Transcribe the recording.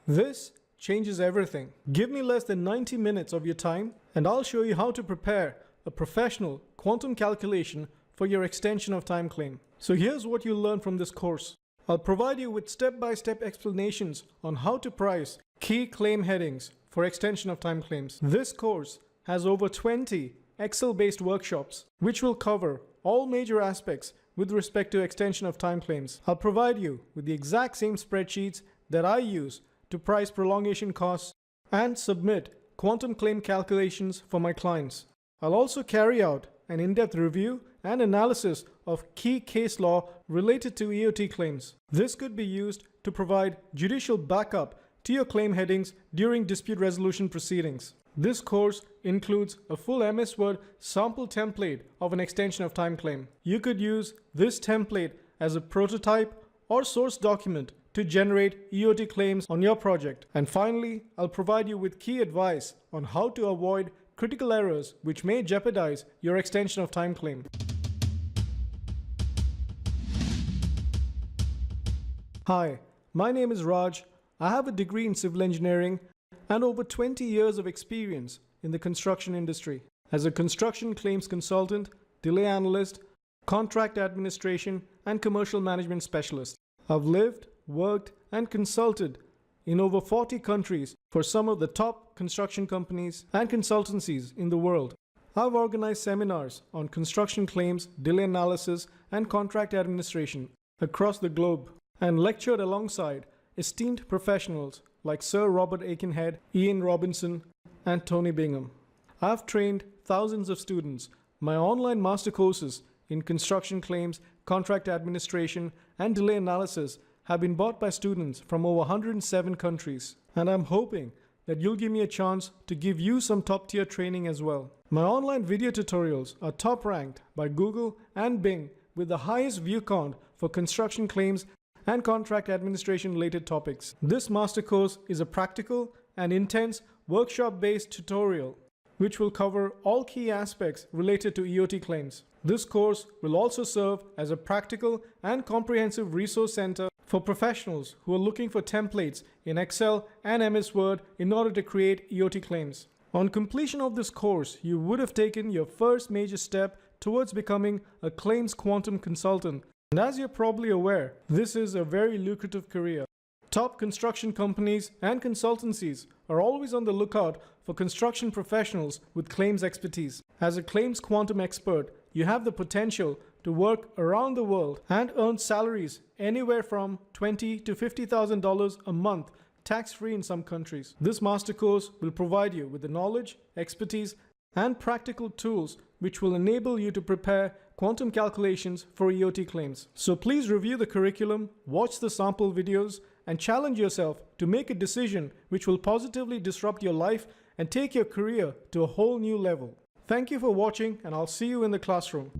This changes everything. Give me less than 90 minutes of your time and I'll show you how to prepare a professional quantum calculation for your extension of time claim. So here's what you'll learn from this course. I'll provide you with step-by-step explanations on how to price key claim headings for extension of time claims. This course has over 20 Excel-based workshops which will cover all major aspects with respect to extension of time claims. I'll provide you with the exact same spreadsheets that I use to price prolongation costs and submit quantum claim calculations for my clients. I'll also carry out an in-depth review and analysis of key case law related to EOT claims. This could be used to provide judicial backup to your claim headings during dispute resolution proceedings. This course includes a full MS Word sample template of an extension of time claim. You could use this template as a prototype or source document to generate EOT claims on your project. And finally, I'll provide you with key advice on how to avoid critical errors which may jeopardize your extension of time claim. Hi, my name is Raj. I have a degree in civil engineering and over 20 years of experience in the construction industry as a construction claims consultant, delay analyst, contract administration, and commercial management specialist. I've lived, worked, and consulted in over 40 countries for some of the top construction companies and consultancies in the world. I've organized seminars on construction claims, delay analysis, and contract administration across the globe and lectured alongside esteemed professionals like Sir Robert Aikenhead, Ian Robinson, and Tony Bingham. I've trained thousands of students. My online master courses in construction claims, contract administration, and delay analysis have been bought by students from over 107 countries. And I'm hoping that you'll give me a chance to give you some top-tier training as well. My online video tutorials are top-ranked by Google and Bing with the highest view count for construction claims and contract administration related topics. This master course is a practical and intense workshop-based tutorial which will cover all key aspects related to EOT claims. This course will also serve as a practical and comprehensive resource center for professionals who are looking for templates in Excel and MS Word in order to create EOT claims. On completion of this course, you would have taken your first major step towards becoming a claims quantum consultant. And as you're probably aware, this is a very lucrative career. Top construction companies and consultancies are always on the lookout for construction professionals with claims expertise. As a claims quantum expert, you have the potential to work around the world and earn salaries anywhere from $20,000 to $50,000 a month, tax-free in some countries. This master course will provide you with the knowledge, expertise, and practical tools which will enable you to prepare quantum calculations for EOT claims. So please review the curriculum, watch the sample videos, and challenge yourself to make a decision which will positively disrupt your life and take your career to a whole new level. Thank you for watching, and I'll see you in the classroom.